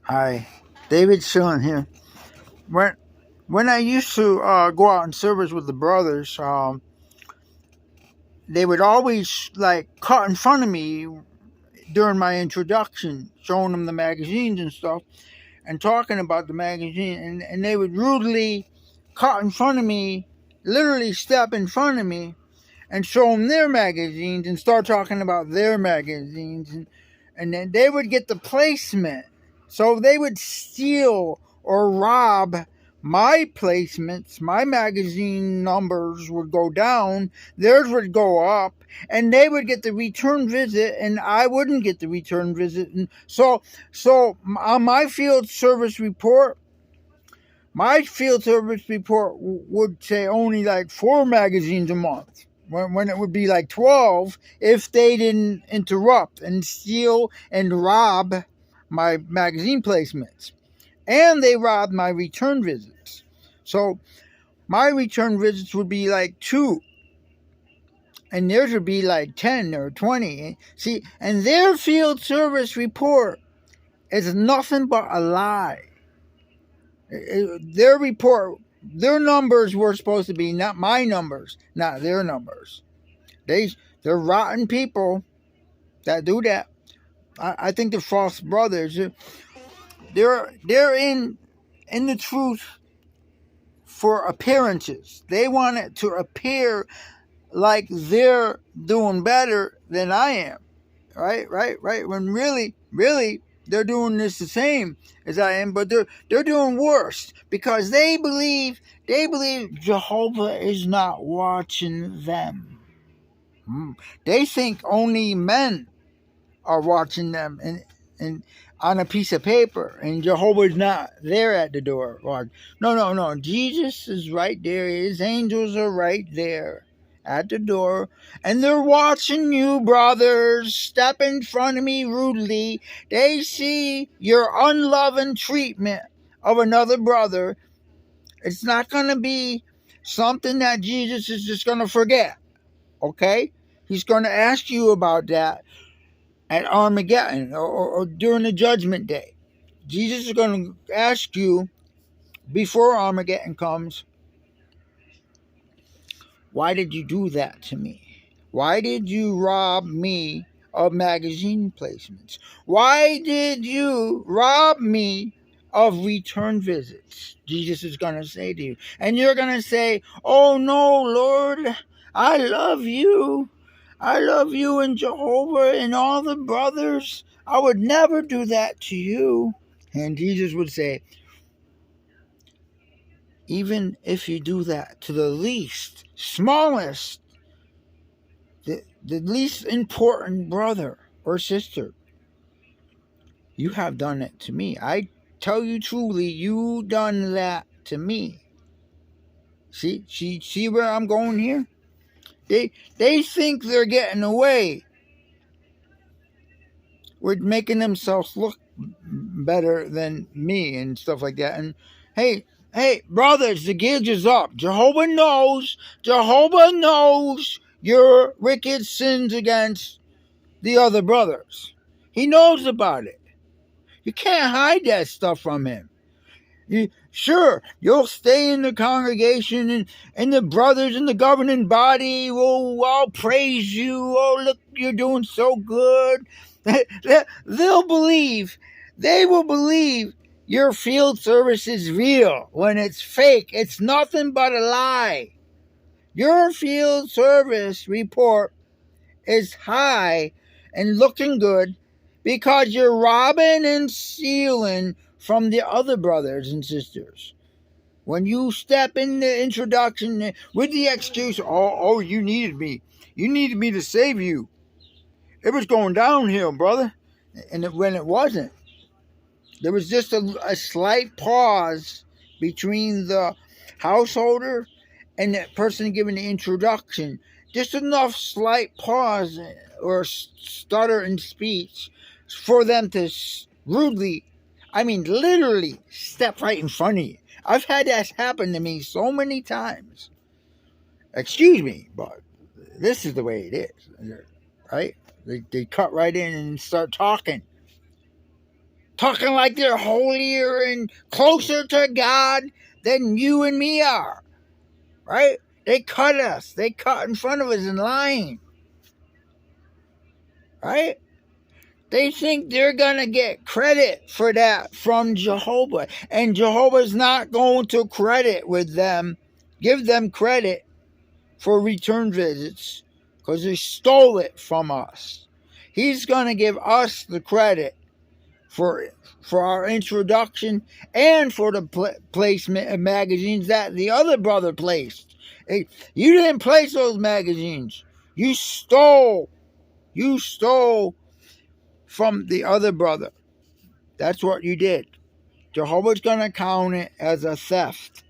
Hi, David Schilling here. When when I used to go out in service with the brothers, they would always like cut in front of me during my introduction, showing them the magazines and stuff, and talking about the magazine, and they would rudely cut in front of me, literally step in front of me, and show them their magazines and start talking about their magazines, and then they would get the placement. So they would steal or rob my placements. My magazine numbers would go down, theirs would go up, and they would get the return visit, and I wouldn't get the return visit. And so on my field service report would say only like 4 magazines a month, when it would be like 12 if they didn't interrupt and steal and rob my magazine placements. And they robbed my return visits. So my return visits would be like 2, and theirs would be like 10 or 20. See, and their field service report is nothing but a lie. Their numbers were supposed to be not my numbers, not their numbers. They're rotten people that do that. I think they're false brothers. They're in the truth for appearances. They want it to appear like they're doing better than I am. Right. When really, they're doing this the same as I am, but they're doing worse because they believe Jehovah is not watching them. They think only men are watching them, and on a piece of paper, and Jehovah's not there at the door. No. Jesus is right there. His angels are right there at the door, and they're watching you, brothers, step in front of me rudely. They see your unloving treatment of another brother. It's not going to be something that Jesus is just going to forget, okay? He's going to ask you about that at Armageddon, or during the judgment day. Jesus is going to ask you before Armageddon comes, why did you do that to me? Why did you rob me of magazine placements? Why did you rob me of return visits? Jesus is going to say to you. And you're going to say, oh no, Lord, I love you. I love you and Jehovah and all the brothers. I would never do that to you. And Jesus would say, even if you do that to the least, smallest, the least important brother or sister, you have done it to me. I tell you truly, you done that to me. See where I'm going here? They think they're getting away with making themselves look better than me and stuff like that. And hey, brothers, the gauge is up. Jehovah knows your wicked sins against the other brothers. He knows about it. You can't hide that stuff from him. Sure, you'll stay in the congregation, and the brothers in the governing body will all praise you. Oh, look, you're doing so good. They'll believe. They will believe your field service is real when it's fake. It's nothing but a lie. Your field service report is high and looking good because you're robbing and stealing from the other brothers and sisters. When you step in the introduction with the excuse, oh, you needed me. You needed me to save you. It was going downhill, brother. And when it wasn't, there was just a slight pause between the householder and that person giving the introduction. Just enough slight pause or stutter in speech for them to rudely, I mean literally, step right in front of you. I've had that happen to me so many times. Excuse me, but this is the way it is, right? They cut right in and start talking. talking like they're holier and closer to God than you and me are, right? They cut us. They cut in front of us in line, right? They think they're going to get credit for that from Jehovah. And Jehovah's not going to give them credit for return visits because they stole it from us. He's going to give us the credit for our introduction and for the placement of magazines that the other brother placed. Hey, you didn't place those magazines. You stole from the other brother. That's what you did. Jehovah's going to count it as a theft.